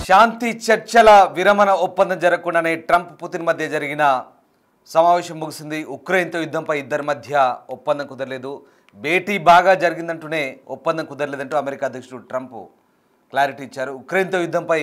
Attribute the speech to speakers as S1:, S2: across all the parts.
S1: శాంతి చర్చల విరమణ ఒప్పందం జరగకుండానే ట్రంప్ పుతిన్ మధ్య జరిగిన సమావేశం ముగిసింది. ఉక్రెయిన్తో యుద్ధంపై ఇద్దరి మధ్య ఒప్పందం కుదరలేదు. భేటీ బాగా జరిగిందంటూనే ఒప్పందం కుదరలేదంటూ అమెరికా అధ్యక్షుడు ట్రంప్ క్లారిటీ ఇచ్చారు. ఉక్రెయిన్తో యుద్ధంపై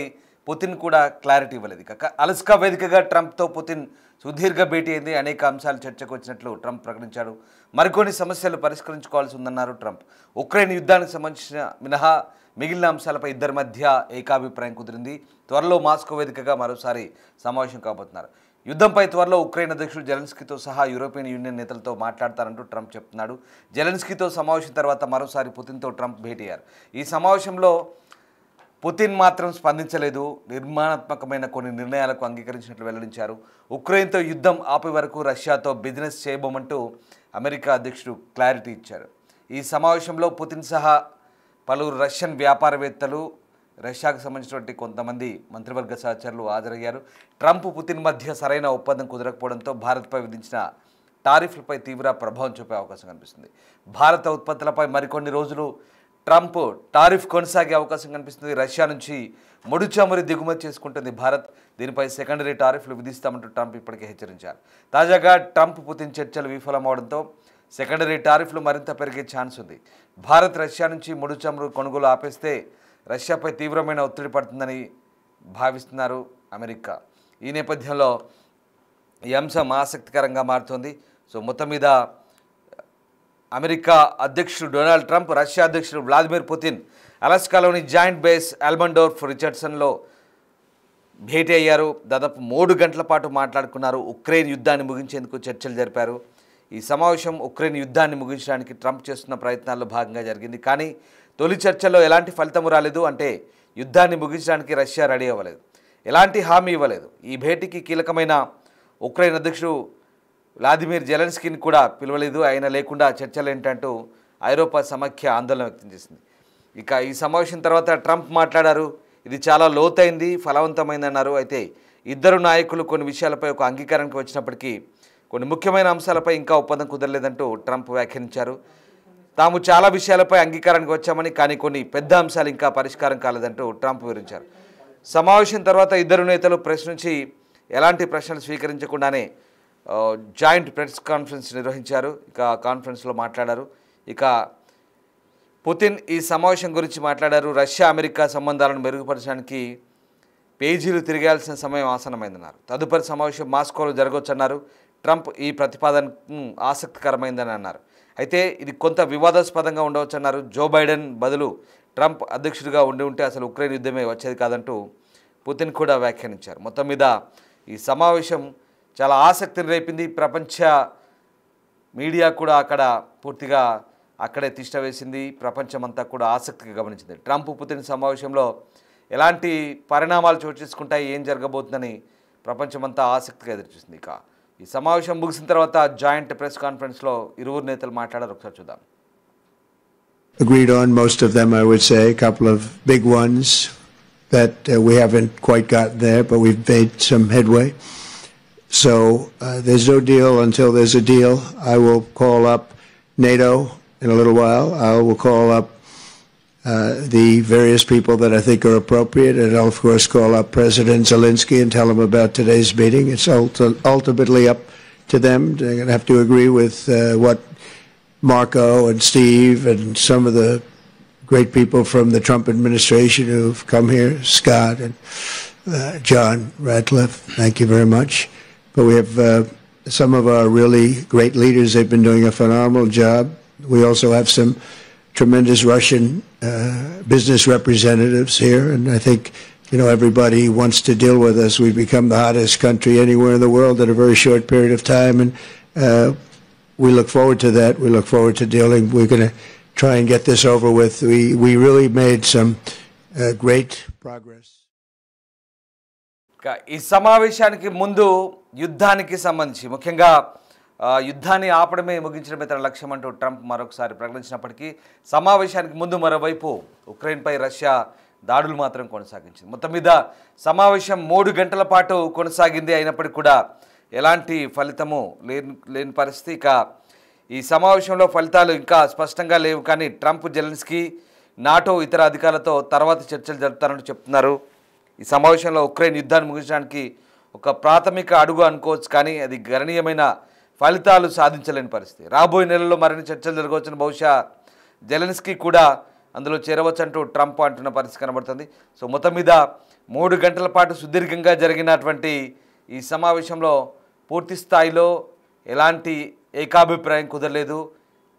S1: పుతిన్ కూడా క్లారిటీ ఇవ్వలేదు. అలస్కా వేదికగా ట్రంప్తో పుతిన్ సుదీర్ఘ భేటీ అయింది. అనేక అంశాలు చర్చకు వచ్చినట్లు ట్రంప్ ప్రకటించాడు. మరికొన్ని సమస్యలు పరిష్కరించుకోవాల్సి ఉందన్నారు ట్రంప్. ఉక్రెయిన్ యుద్ధానికి సంబంధించిన మినహా మిగిలిన అంశాలపై ఇద్దరి మధ్య ఏకాభిప్రాయం కుదిరింది. త్వరలో మాస్కో వేదికగా మరోసారి సమావేశం కాబోతున్నారు. యుద్ధంపై త్వరలో ఉక్రెయిన్ అధ్యక్షుడు జెలెన్స్కీతో సహా యూరోపియన్ యూనియన్ నేతలతో మాట్లాడతారంటూ ట్రంప్ చెప్తున్నాడు. జెలెన్స్కీతో సమావేశం తర్వాత మరోసారి పుతిన్తో ట్రంప్ భేటీ అయ్యారు. ఈ సమావేశంలో పుతిన్ మాత్రం స్పందించలేదు. నిర్మాణాత్మకమైన కొన్ని నిర్ణయాలకు అంగీకరించినట్లు వెల్లడించారు. ఉక్రెయిన్తో యుద్ధం ఆపే వరకు రష్యాతో బిజినెస్ చేయబోమంటూ అమెరికా అధ్యక్షుడు క్లారిటీ ఇచ్చారు. ఈ సమావేశంలో పుతిన్ సహా పలువురు రష్యన్ వ్యాపారవేత్తలు, రష్యాకు సంబంధించినటువంటి కొంతమంది మంత్రివర్గ సహచరులు హాజరయ్యారు. ట్రంప్ పుతిన్ మధ్య సరైన ఒప్పందం కుదరకపోవడంతో భారత్పై విధించిన టారిఫ్లపై తీవ్ర ప్రభావం చూపే అవకాశం కనిపిస్తుంది. భారత ఉత్పత్తులపై మరికొన్ని రోజులు ట్రంప్ టారిఫ్ కొనసాగే అవకాశం కనిపిస్తుంది. రష్యా నుంచి ముడి చమురు దిగుమతి చేసుకుంటుంది భారత్. దీనిపై సెకండరీ టారిఫ్లు విధిస్తామంటూ ట్రంప్ ఇప్పటికే హెచ్చరించారు. తాజాగా ట్రంప్ పుతిన్ చర్చలు విఫలమవడంతో సెకండరీ టారిఫ్లు మరింత పెరిగే ఛాన్స్ ఉంది. భారత్ రష్యా నుంచి ముడి చమురు కొనుగోలు ఆపేస్తే రష్యాపై తీవ్రమైన ఒత్తిడి పడుతుందని భావిస్తున్నారు అమెరికా. ఈ నేపథ్యంలో ఈ అంశం ఆసక్తికరంగా మారుతోంది. సో మొత్తం మీద అమెరికా అధ్యక్షుడు డొనాల్డ్ ట్రంప్, రష్యా అధ్యక్షుడు వ్లాదిమిర్ పుతిన్ అలస్కాలోని జాయింట్ బేస్ ఆల్బెండోర్ఫ్ రిచర్డ్సన్లో భేటీ అయ్యారు. దాదాపు 3 గంటల పాటు మాట్లాడుకున్నారు. ఉక్రెయిన్ యుద్ధాన్ని ముగించేందుకు చర్చలు జరిపారు. ఈ సమావేశం ఉక్రెయిన్ యుద్ధాన్ని ముగించడానికి ట్రంప్ చేస్తున్న ప్రయత్నాల్లో భాగంగా జరిగింది. కానీ తొలి చర్చల్లో ఎలాంటి ఫలితం రాలేదు. అంటే యుద్ధాన్ని ముగించడానికి రష్యా రెడీ అవ్వలేదు, ఎలాంటి హామీ ఇవ్వలేదు. ఈ భేటీకి కీలకమైన ఉక్రెయిన్ అధ్యక్షుడు వ్లాదిమిర్ జెలెన్స్కీని కూడా పిలవలేదు. ఆయన లేకుండా చర్చలు ఏంటంటూ ఐరోపా సమాఖ్య ఆందోళన వ్యక్తం చేసింది. ఇక ఈ సమావేశం తర్వాత ట్రంప్ మాట్లాడారు. ఇది చాలా లోతైంది, ఫలవంతమైందన్నారు. అయితే ఇద్దరు నాయకులు కొన్ని విషయాలపై ఒక అంగీకారానికి వచ్చినప్పటికీ కొన్ని ముఖ్యమైన అంశాలపై ఇంకా ఒప్పందం కుదరలేదంటూ ట్రంప్ వ్యాఖ్యానించారు. తాము చాలా విషయాలపై అంగీకారానికి వచ్చామని, కానీ కొన్ని పెద్ద అంశాలు ఇంకా పరిష్కారం కాలేదంటూ ట్రంప్ వివరించారు. సమావేశం తర్వాత ఇద్దరు నేతలు ప్రెస్ నుంచి ఎలాంటి ప్రశ్నలు స్వీకరించకుండానే జాయింట్ ప్రెస్ కాన్ఫరెన్స్ నిర్వహించారు. ఇక కాన్ఫరెన్స్లో మాట్లాడారు. ఇక పుతిన్ ఈ సమావేశం గురించి మాట్లాడారు. రష్యా అమెరికా సంబంధాలను మెరుగుపరచడానికి పేజీలు తిరగాల్సిన సమయం ఆసన్నమైందన్నారు. తదుపరి సమావేశం మాస్కోలో జరగవచ్చన్నారు. ట్రంప్ ఈ ప్రతిపాదనను ఆసక్తికరమైందని అన్నారు. అయితే ఇది కొంత వివాదాస్పదంగా ఉండవచ్చన్నారు. జో బైడెన్ బదులు ట్రంప్ అధ్యక్షుడిగా ఉంటే అసలు ఉక్రెయిన్ యుద్ధమే వచ్చేది కాదంటూ పుతిన్ కూడా వ్యాఖ్యానించారు. మొత్తం మీద ఈ సమావేశం చాలా ఆసక్తిని రేపింది. ప్రపంచ మీడియా కూడా పూర్తిగా అక్కడే తిష్ట వేసింది. ప్రపంచమంతా కూడా ఆసక్తిగా గమనించింది. ట్రంప్ పుతిన్ సమావేశంలో ఎలాంటి పరిణామాలు చోటు చేసుకుంటాయి, ఏం జరగబోతుందని ప్రపంచమంతా ఆసక్తిగా ఎదురుచూస్తుంది. ఇక ఈ సమావేశం ముగిసిన తర్వాత జాయింట్ ప్రెస్ కాన్ఫరెన్స్లో ఇరువురు నేతలు మాట్లాడారు. ఒకసారి చూద్దాం.
S2: Agreed on most of them, I would say. A couple of big ones that we haven't quite gotten there, but we've made some headway. So there's no deal until there's a deal. I will call up NATO in a little while. I will call up the various people that I think are appropriate, and I'll of course call up President Zelensky and tell him about today's meeting. It's ultimately up to them. They're going to have to agree with what Marco and Steve and some of the great people from the Trump administration who've come here, Scott and John Ratcliffe. Thank you very much. But we have some of our really great leaders. They've been doing a phenomenal job. We also have some tremendous Russian business representatives here, and I think everybody wants to deal with us. We've become the hottest country anywhere in the world in a very short period of time, and we look forward to that. We look forward to dealing. We're going to try and get this over with. We really made some great progress.
S1: ఈ సమావేశానికి ముందు యుద్ధానికి సంబంధించి ముఖ్యంగా యుద్ధాన్ని ఆపడమే ముగించడమే తన లక్ష్యం అంటూ ట్రంప్ మరొకసారి ప్రకటించినప్పటికీ సమావేశానికి ముందు మరోవైపు ఉక్రెయిన్పై రష్యా దాడులు మాత్రం కొనసాగించింది. మొత్తం మీద సమావేశం 3 గంటల పాటు కొనసాగింది. అయినప్పటికీ కూడా ఎలాంటి ఫలితము లేని పరిస్థితి. ఇక ఈ సమావేశంలో ఫలితాలు ఇంకా స్పష్టంగా లేవు. కానీ ట్రంప్, జెలెన్స్కీ, నాటో ఇతర అధికారులతో తర్వాత చర్చలు జరుపుతారంటూ చెప్తున్నారు. ఈ సమావేశంలో ఉక్రెయిన్ యుద్ధాన్ని ముగించడానికి ఒక ప్రాథమిక అడుగు అనుకోవచ్చు, కానీ అది గణనీయమైన ఫలితాలు సాధించలేని పరిస్థితి. రాబోయే నెలల్లో మరిన్ని చర్చలు జరగవచ్చును, బహుశా జెలెన్స్కీ కూడా అందులో చేరవచ్చంటూ ట్రంప్ అంటున్న పరిస్థితి కనబడుతుంది. సో మొత్తం మీద 3 గంటల పాటు సుదీర్ఘంగా జరిగినటువంటి ఈ సమావేశంలో పూర్తి స్థాయిలో ఎలాంటి ఏకాభిప్రాయం కుదరలేదు.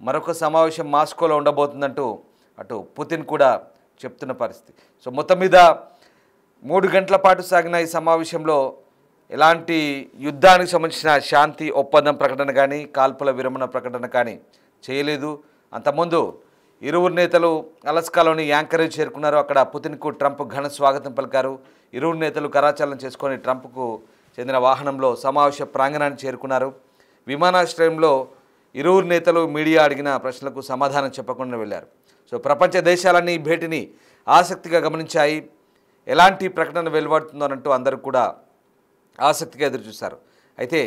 S1: మరొక సమావేశం మాస్కోలో ఉండబోతుందంటూ అటు పుతిన్ కూడా చెప్తున్న పరిస్థితి. సో మొత్తం మీద 3 గంటల పాటు సాగిన ఈ సమావేశంలో ఎలాంటి యుద్ధానికి సంబంధించిన శాంతి ఒప్పందం ప్రకటన కానీ కాల్పుల విరమణ ప్రకటన కానీ చేయలేదు. అంతకుముందు ఇరువురు నేతలు అలస్కాలోని యాంకరేజ్ చేరుకున్నారు. అక్కడ పుతిన్కు ట్రంప్ ఘన స్వాగతం పలికారు. ఇరువురు నేతలు కరాచాలనం చేసుకొని ట్రంప్కు చెందిన వాహనంలో సమావేశ ప్రాంగణానికి చేరుకున్నారు. విమానాశ్రయంలో ఇరువురు నేతలు మీడియా అడిగిన ప్రశ్నలకు సమాధానం చెప్పకుండా వెళ్ళారు. సో ప్రపంచ దేశాలన్నీ ఈ భేటీని ఆసక్తిగా గమనించాయి. ఎలాంటి ప్రకటన వెలువడుతుందోనంటూ అందరూ కూడా ఆసక్తిగా ఎదురుచూశారు. అయితే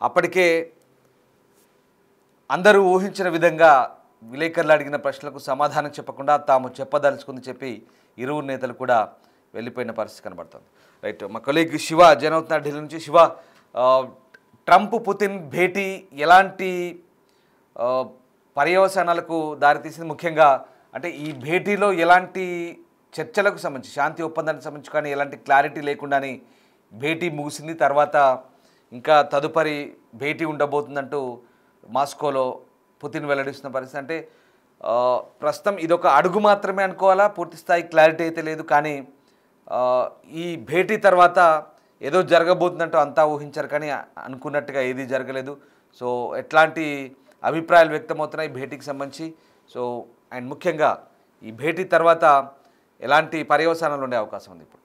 S1: అప్పటికే అందరూ ఊహించిన విధంగా విలేకరులు అడిగిన ప్రశ్నలకు సమాధానం చెప్పకుండా తాము చెప్పదలుచుకుంది చెప్పి ఇరువురు నేతలు కూడా వెళ్ళిపోయిన పరిస్థితి కనబడుతుంది. రైట్, మా కొలీగ్ శివ జాయిన్ అవుతున్నారు ఢిల్లీ నుంచి. శివ, ట్రంప్ పుతిన్ భేటీ ఎలాంటి పర్యవసానాలకు దారితీసింది? ముఖ్యంగా అంటే ఈ భేటీలో ఎలాంటి చర్చలకు సంబంధించి, శాంతి ఒప్పందానికి సంబంధించి కానీ ఎలాంటి క్లారిటీ లేకుండానే భేటీ ముగిసింది. తర్వాత ఇంకా తదుపరి భేటీ ఉండబోతుందంటూ మాస్కోలో పుతిన్ వెల్లడిస్తున్న పరిస్థితి. అంటే ప్రస్తుతం ఇదొక అడుగు మాత్రమే అనుకోవాలా? పూర్తి స్థాయి క్లారిటీ అయితే లేదు, కానీ ఈ భేటీ తర్వాత ఏదో జరగబోతుందంటూ అంతా ఊహించారు, కానీ అనుకున్నట్టుగా ఏది జరగలేదు. సో ఎట్లాంటి అభిప్రాయాలు వ్యక్తమవుతున్నాయి ఈ భేటీకి సంబంధించి? సో అండ్ ముఖ్యంగా ఈ భేటీ తర్వాత ఎలాంటి పర్యవసానాలు ఉండే అవకాశం ఉంది ఇప్పుడు?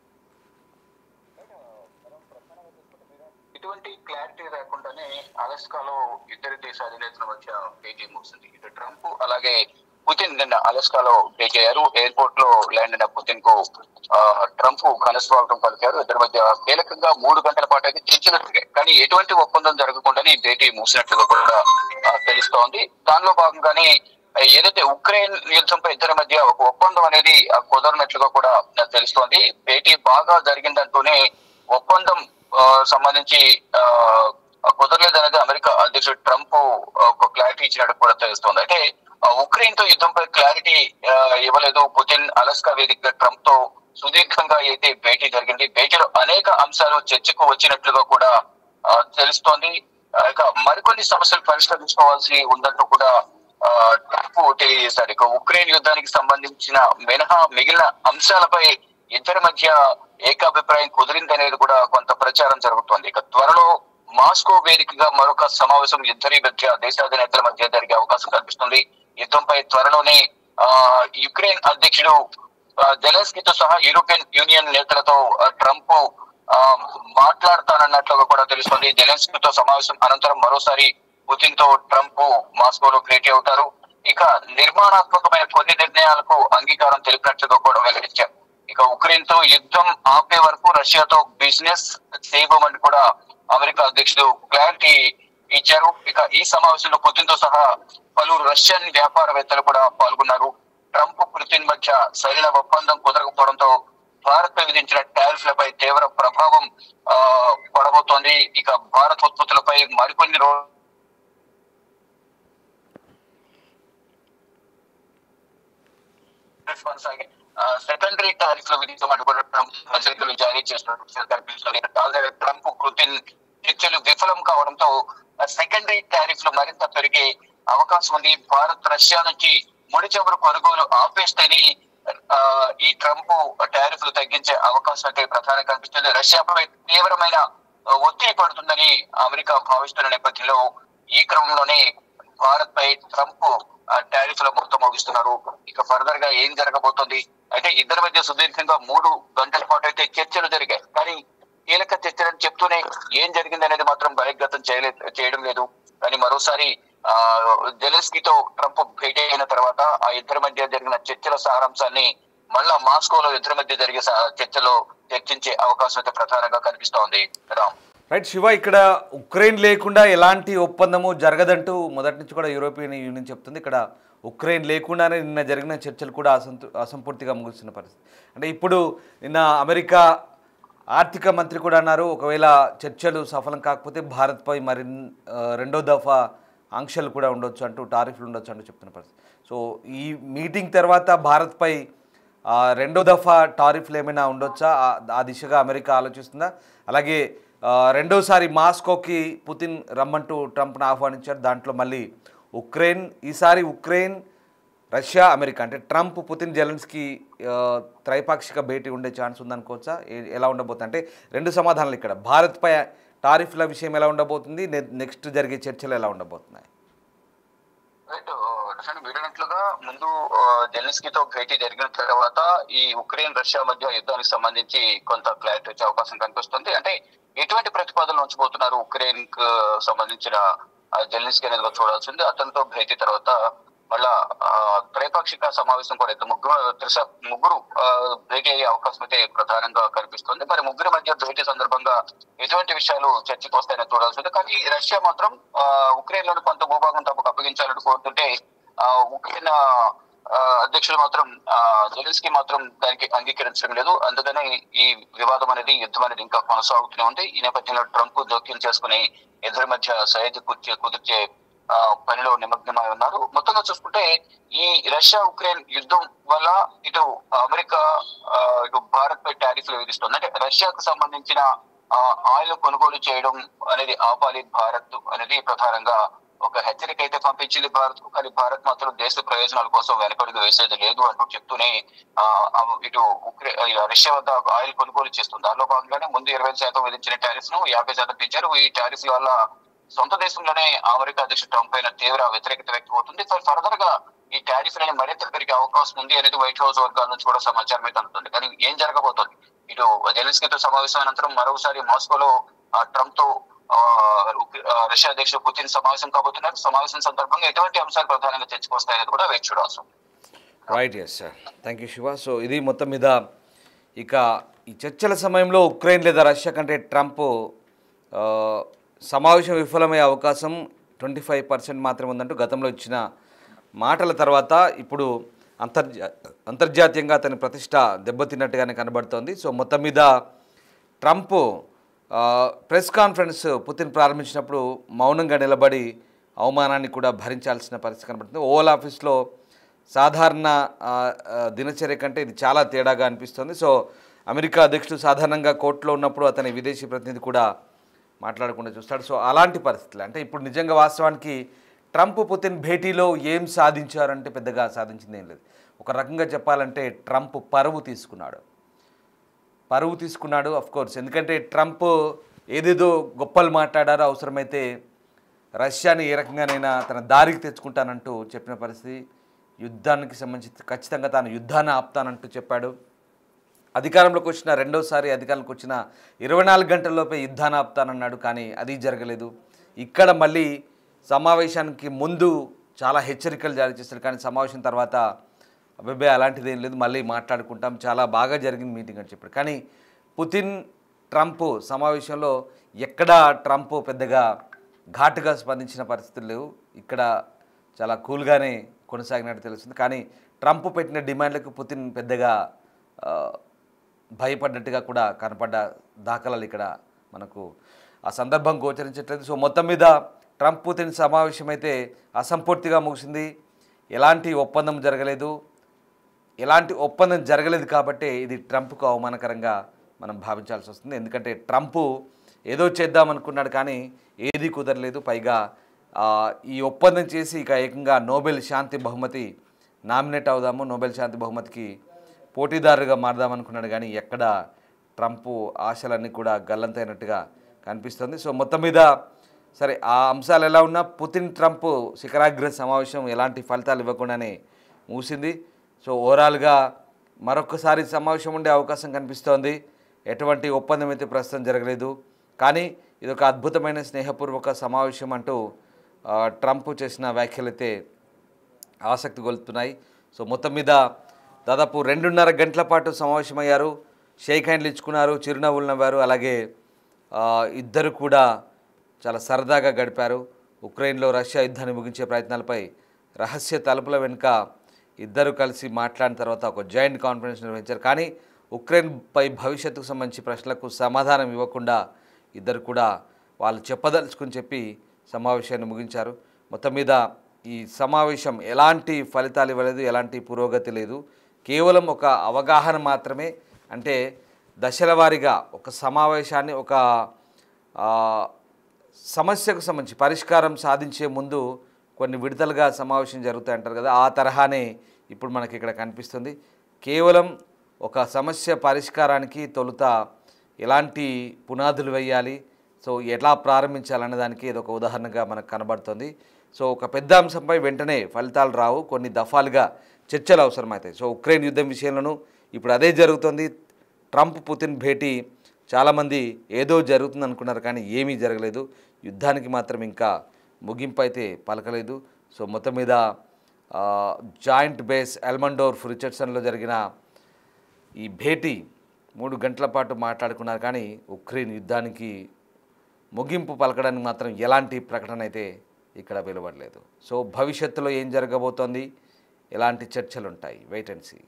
S3: ఇటువంటి క్లారిటీ రాకుండానే అలస్కాలో ఇద్దరు దేశ అధినేతల మధ్య భేటీ ముగిసింది. ఇటు ట్రంప్ అలాగే పుతిన్ నిన్న అలస్కాలో భేటీ అయ్యారు. ఎయిర్పోర్ట్ లో ల్యాండ్ అయిన పుతిన్ కు ట్రంప్ ఘన స్వాగతం పలికారు. ఇద్దరి మధ్య కీలకంగా 3 గంటల పాటు అయితే చర్చలు జరిగాయి, కానీ ఎటువంటి ఒప్పందం జరగకుండానే ఈ భేటీ ముగిసినట్లుగా కూడా తెలుస్తోంది. దానిలో భాగంగానే ఏదైతే ఉక్రెయిన్ యుద్ధంపై ఇద్దరి మధ్య ఒక ఒప్పందం అనేది కుదరనట్లుగా కూడా తెలుస్తోంది. భేటీ బాగా జరిగిందంటూనే ఒప్పందం సంబంధించి కుదరలేదనేది అమెరికా అధ్యక్షుడు ట్రంప్ ఒక క్లారిటీ ఇచ్చినట్టు కూడా తెలుస్తోంది. అయితే ఉక్రెయిన్ తో యుద్ధంపై క్లారిటీ ఇవ్వలేదు పుతిన్. అలస్కా వేదికగా ట్రంప్ తో సుదీర్ఘంగా అయితే భేటీ జరిగింది. భేటీలో అనేక అంశాలు చర్చకు వచ్చినట్లుగా కూడా తెలుస్తోంది. ఇక మరికొన్ని సమస్యలు పరిష్కరించుకోవాల్సి ఉందంటూ కూడా ట్రంప్ తెలియజేశారు. ఇక ఉక్రెయిన్ యుద్ధానికి సంబంధించిన మినహా మిగిలిన అంశాలపై ఇద్దరి మధ్య ఏకాభిప్రాయం కుదిరిందనేది కూడా కొంత ప్రచారం జరుగుతోంది. ఇక త్వరలో మాస్కో వేదికగా మరొక సమావేశం ఇద్దరి మధ్య దేశాధినేతల మధ్య జరిగే అవకాశం కనిపిస్తుంది. యుద్ధంపై త్వరలోనే యుక్రెయిన్ అధ్యక్షుడు జెలెన్స్కీతో సహా యూరోపియన్ యూనియన్ నేతలతో ట్రంప్ మాట్లాడతానన్నట్లుగా కూడా తెలుస్తుంది. జెలెన్స్కీతో సమావేశం అనంతరం మరోసారి పుతిన్ తో ట్రంప్ మాస్కోలో భేటీ అవుతారు. ఇక నిర్మాణాత్మకమైన కొన్ని నిర్ణయాలకు అంగీకారం తెలిపినట్లుగా కూడా వెల్లడించారు. ఇక ఉక్రెయిన్ తో యుద్ధం ఆపే వరకు రష్యాతో బిజినెస్ చేయబోమని కూడా అమెరికా అధ్యక్షుడు క్లారిటీ ఇచ్చారు. ఇక ఈ సమావేశంలో పుతిన్ తో సహా పలువురు రష్యన్ వ్యాపారవేత్తలు కూడా పాల్గొన్నారు. ట్రంప్ పుతిన్ మధ్య సరైన ఒప్పందం కుదరకపోవడంతో భారత్ పై విధించిన టారిఫ్లపై తీవ్ర ప్రభావం పడబోతోంది. ఇక భారత్ ఉత్పత్తులపై మరికొన్ని కొనసాగి సెకండరీ టారిఫ్ లో విధించమని కూడా ట్రంప్ హెచ్చరికలు జారీ చేస్తున్నారు. ట్రంప్ పుతిన్ చర్చలు విఫలం కావడంతో సెకండరీ టారిఫ్లు మరింత పెరిగే అవకాశం ఉంది. భారత్ రష్యా నుంచి ముడి చమురు కొనుగోలు ఆపేస్తేనే ఈ ట్రంప్ టారిఫ్లు తగ్గించే అవకాశం అయితే ప్రధానంగా కనిపిస్తుంది. రష్యాపై తీవ్రమైన ఒత్తిడి పడుతుందని అమెరికా భావిస్తున్న నేపథ్యంలో ఈ క్రమంలోనే భారత్ పై ట్రంప్ టారిఫ్ల మొత్తం ముగిస్తున్నారు. ఇక ఫర్దర్ గా ఏం జరగబోతోంది అయితే ఇద్దరి మధ్య సుదీర్ఘంగా 3 గంటల పాటు అయితే చర్చలు జరిగాయి, కానీ కీలక చర్చలను చెప్తూనే ఏం జరిగింది అనేది మాత్రం బహిర్గతం చేయడం లేదు. కానీ మరోసారి జెలెన్స్కీతో ట్రంప్ భేటీ అయిన తర్వాత ఆ ఇద్దరి మధ్య జరిగిన చర్చల సారాంశాన్ని మళ్ళా మాస్కోలో ఇద్దరి మధ్య జరిగే చర్చలో చర్చించే అవకాశం అయితే ప్రధానంగా కనిపిస్తోంది. రామ్,
S1: రైట్ శివ, ఇక్కడ ఉక్రెయిన్ లేకుండా ఎలాంటి ఒప్పందము జరగదంటూ మొదటి నుంచి కూడా యూరోపియన్ యూనియన్ చెప్తుంది. ఇక్కడ ఉక్రెయిన్ లేకుండానే నిన్న జరిగిన చర్చలు కూడా అసంపూర్తిగా ముగుస్తున్న పరిస్థితి. అంటే ఇప్పుడు నిన్న అమెరికా ఆర్థిక మంత్రి కూడా అన్నారు, ఒకవేళ చర్చలు సఫలం కాకపోతే భారత్పై మరి రెండో దఫా ఆంక్షలు కూడా ఉండొచ్చు అంటూ, టారిఫ్లు ఉండొచ్చు అంటూ చెప్తున్న పరిస్థితి. సో ఈ మీటింగ్ తర్వాత భారత్పై రెండో దఫా టారిఫ్లు ఏమైనా ఉండొచ్చా, ఆ దిశగా అమెరికా ఆలోచిస్తుందా? అలాగే రెండోసారి మాస్కోకి పుతిన్ రమ్మంటూ ట్రంప్ను ఆహ్వానించారు. దాంట్లో మళ్ళీ ఉక్రెయిన్, ఈసారి ఉక్రెయిన్, రష్యా, అమెరికా, అంటే ట్రంప్, పుతిన్, జెలెన్స్కీ త్రైపాక్షిక భేటీ ఉండే ఛాన్స్ ఉందనుకోవచ్చా? ఎలా ఉండబోతుంది అంటే రెండు సమాధానాలు ఇక్కడ. భారత్పై టారిఫ్ల విషయం ఎలా ఉండబోతుంది, నెక్స్ట్ జరిగే చర్చలు ఎలా ఉండబోతున్నాయి?
S3: వీడినట్లుగా ముందు జెలెన్స్కీతో భేటీ జరిగిన తర్వాత ఈ ఉక్రెయిన్ రష్యా మధ్య యుద్ధానికి సంబంధించి కొంత క్లారిటీ వచ్చే అవకాశం కనిపిస్తుంది. అంటే ఎటువంటి ప్రతిపాదనలు ఉంచబోతున్నారు ఉక్రెయిన్ కు సంబంధించిన జెలెన్స్కీ అనేది చూడాల్సింది. అతనితో భేటీ తర్వాత మళ్ళా త్రైపాక్షిక సమావేశం కూడా ముగ్గురు భేటీ అయ్యే అవకాశం అయితే ప్రధానంగా కనిపిస్తుంది. మరి ముగ్గురి మధ్య భేటీ సందర్భంగా ఎటువంటి విషయాలు చర్చకు వస్తాయని చూడాల్సింది. కానీ రష్యా మాత్రం ఉక్రెయిన్ లోని కొంత భూభాగం తమకు అప్పగించాలని కోరుతుంటే ఉక్రెయిన్ అధ్యక్షుడు మాత్రం జెలెన్స్కీ మాత్రం దానికి అంగీకరించడం లేదు. అందుకనే ఈ వివాదం అనేది, యుద్ధం అనేది ఇంకా కొనసాగుతూనే ఉంది. ఈ నేపథ్యంలో ట్రంప్ జోక్యం చేసుకుని ఇద్దరి మధ్య సరిహద్దు కుదిర్చే పనిలో నిమగ్నమై ఉన్నారు. మొత్తంగా చూసుకుంటే ఈ రష్యా ఉక్రెయిన్ యుద్ధం వల్ల ఇటు అమెరికా ఇటు భారత్ పై టారిఫ్లు విధిస్తుంది. అంటే రష్యాకు సంబంధించిన ఆయిల్ కొనుగోలు చేయడం అనేది ఆపాలి భారత్ అనేది ప్రధానంగా ఒక హెచ్చరిక అయితే పంపించింది భారత్ కు. కానీ భారత్ మాత్రం దేశ ప్రయోజనాల కోసం వెనకడుగు వేసేది లేదు అంటూ చెప్తూనే ఇటు రష్యా వద్ద ఆయిల్ కొనుగోలు చేస్తుంది. దానిలో భాగంగానే ముందు 25% విధించిన టారిఫ్ ను 50% పెంచారు. ఈ టారిఫ్ వల్ల సొంత దేశంలోనే అమెరికా అధ్యక్షుడు ట్రంప్ పైన తీవ్ర వ్యతిరేకత వ్యక్తమవుతుంది. ఫర్దర్ గా ఈ టారిఫ్ అనేది మరింత పెరిగే అవకాశం ఉంది అనేది వైట్ హౌస్ వర్గాల నుంచి కూడా సమాచారం అయితే అందుతుంది. కానీ ఏం జరగబోతోంది, ఇటు జెలెన్స్కీతో సమావేశం అనంతరం మరోసారి మాస్కోలో ట్రంప్ తో రష్యా అధ్యక్షుడు పుతిన్ సమావేశం కాబోతున్నారు. సమావేశం సందర్భంగా ఎటువంటి అంశాలు ప్రధానంగా చర్చకు వస్తాయనేది కూడా వేచి చూడాల్సి ఉంది.
S1: Right, yes sir, thank you Shiva. So ఇది మొత్తం మీద ఇక ఈ చర్చల సమయంలో ఉక్రెయిన్ లేదా రష్యా కంటే ట్రంప్ సమావేశం విఫలమయ్యే అవకాశం 25% మాత్రమే ఉందంటూ గతంలో ఇచ్చిన మాటల తర్వాత ఇప్పుడు అంతర్జాతీయంగా అతని ప్రతిష్ట దెబ్బతిన్నట్టుగానే కనబడుతోంది. సో మొత్తం మీద ట్రంప్ ప్రెస్ కాన్ఫరెన్స్ పుతిన్ ప్రారంభించినప్పుడు మౌనంగా నిలబడి అవమానాన్ని కూడా భరించాల్సిన పరిస్థితి కనబడుతుంది. ఓవల్ ఆఫీస్లో సాధారణ దినచర్య కంటే ఇది చాలా తేడాగా అనిపిస్తుంది. సో అమెరికా అధ్యక్షుడు సాధారణంగా కోర్టులో ఉన్నప్పుడు అతని విదేశీ ప్రతినిధి కూడా మాట్లాడకుండా చూస్తాడు. సో అలాంటి పరిస్థితులు, అంటే ఇప్పుడు నిజంగా వాస్తవానికి ట్రంప్ పుతిన్ భేటీలో ఏం సాధించారంటే పెద్దగా సాధించింది ఏం లేదు. ఒక రకంగా చెప్పాలంటే ట్రంప్ పరువు తీసుకున్నాడు అఫ్కోర్స్. ఎందుకంటే ట్రంప్ ఏదేదో గొప్పలు మాట్లాడారో, అవసరమైతే రష్యాని ఏ రకంగానైనా తన దారికి తెచ్చుకుంటానంటూ చెప్పిన పరిస్థితి. యుద్ధానికి సంబంధించి ఖచ్చితంగా తాను యుద్ధాన్ని ఆపుతానంటూ చెప్పాడు. అధికారంలోకి వచ్చిన రెండోసారి అధికారంలోకి వచ్చిన 24 గంటల్లోపే యుద్ధాన్ని ఆపుతానన్నాడు. కానీ అది జరగలేదు. ఇక్కడ మళ్ళీ సమావేశానికి ముందు చాలా హెచ్చరికలు జారీ చేశారు. కానీ సమావేశం తర్వాత అబ్బాయి అలాంటిది ఏం లేదు, మళ్ళీ మాట్లాడుకుంటాం, చాలా బాగా జరిగింది మీటింగ్ అని చెప్పాడు. కానీ పుతిన్ ట్రంప్ సమావేశంలో ఎక్కడా ట్రంప్ పెద్దగా ఘాటుగా స్పందించిన పరిస్థితులు లేవు. ఇక్కడ చాలా కూల్గానే కొనసాగినట్టు తెలుస్తుంది. కానీ ట్రంప్ పెట్టిన డిమాండ్లకు పుతిన్ పెద్దగా భయపడ్డట్టుగా కూడా కనపడ్డ దాఖలాలు ఇక్కడ మనకు ఆ సందర్భం గోచరించట్లేదు. సో మొత్తం మీద ట్రంప్ పుతిన్ సమావేశం అయితే అసంపూర్తిగా ముగిసింది. ఎలాంటి ఒప్పందం జరగలేదు కాబట్టి ఇది ట్రంప్కు అవమానకరంగా మనం భావించాల్సి వస్తుంది. ఎందుకంటే ట్రంప్ ఏదో చేద్దామనుకున్నాడు కానీ ఏది కుదరలేదు. పైగా ఈ ఒప్పందం చేసి ఇక ఏకంగా నోబెల్ శాంతి బహుమతి నామినేట్ అవుదాము, నోబెల్ శాంతి బహుమతికి పోటీదారుగా మారదామనుకున్నాడు. కానీ ఎక్కడ ట్రంప్ ఆశలన్నీ కూడా గల్లంతైనట్టుగా కనిపిస్తుంది. సో మొత్తం మీద సరే, ఆ అంశాలు ఎలా ఉన్నా పుతిన్ ట్రంప్ శిఖరాగ్ర సమావేశం ఎలాంటి ఫలితాలు ఇవ్వకుండానే మూసింది. సో ఓవరాల్గా మరొకసారి సమావేశం ఉండే అవకాశం కనిపిస్తోంది. ఎటువంటి ఒప్పందం అయితే ప్రస్తుతం జరగలేదు. కానీ ఇది ఒక అద్భుతమైన స్నేహపూర్వక సమావేశం అంటూ ట్రంప్ చేసిన వ్యాఖ్యలు అయితే ఆసక్తి గొలుపుతున్నాయి. సో మొత్తం మీద దాదాపు 2.5 గంటల పాటు సమావేశమయ్యారు. షేక్ హ్యాండ్లు ఇచ్చుకున్నారు, చిరునవ్వులు నవ్వారు. అలాగే ఇద్దరు కూడా చాలా సరదాగా గడిపారు. ఉక్రెయిన్లో రష్యా యుద్ధాన్ని ముగించే ప్రయత్నాలపై రహస్య తలుపుల వెనుక ఇద్దరు కలిసి మాట్లాడిన తర్వాత ఒక జాయింట్ కాన్ఫరెన్స్ నిర్వహించారు. కానీ ఉక్రెయిన్పై భవిష్యత్తుకు సంబంధించి ప్రశ్నలకు సమాధానం ఇవ్వకుండా ఇద్దరు కూడా వాళ్ళు చెప్పదలుచుకుని చెప్పి సమావేశాన్ని ముగించారు. మొత్తం మీద ఈ సమావేశం ఎలాంటి ఫలితాలు ఇవ్వలేదు, ఎలాంటి పురోగతి లేదు. కేవలం ఒక అవగాహన మాత్రమే. అంటే దశల వారీగా ఒక సమావేశాన్ని ఒక సమస్యకు సంబంధించి పరిష్కారం సాధించే ముందు కొన్ని విడతలుగా సమావేశం జరుగుతాయి అంటారు కదా, ఆ తరహానే ఇప్పుడు మనకి ఇక్కడ కనిపిస్తుంది. కేవలం ఒక సమస్య పరిష్కారానికి తొలుత ఎలాంటి పునాదులు వేయాలి, సో ఎలా ప్రారంభించాలనే దానికి ఇది ఒక ఉదాహరణగా మనకు కనబడుతుంది. సో ఒక పెద్ద అంశంపై వెంటనే ఫలితాలు రావు, కొన్ని దఫాలుగా చర్చలు అవసరమవుతాయి. సో ఉక్రెయిన్ యుద్ధం విషయంలోనూ ఇప్పుడు అదే జరుగుతుంది. ట్రంప్ పుతిన్ భేటీ చాలామంది ఏదో జరుగుతుంది అనుకున్నారు, కానీ ఏమీ జరగలేదు. యుద్ధానికి మాత్రం ఇంకా ముగింపు అయితే పలకలేదు. సో మొత్తం మీద జాయింట్ బేస్ ఎల్మండోర్ఫ్ రిచర్డ్సన్లో జరిగిన ఈ భేటీ 3 గంటల పాటు మాట్లాడుకున్నారు, కానీ ఉక్రెయిన్ యుద్ధానికి ముగింపు పలకడానికి మాత్రం ఎలాంటి ప్రకటన అయితే ఇక్కడ వెలువడలేదు. సో భవిష్యత్తులో ఏం జరగబోతోంది, ఎలాంటి చర్చలు ఉంటాయి, వెయిట్ అండ్ సీ.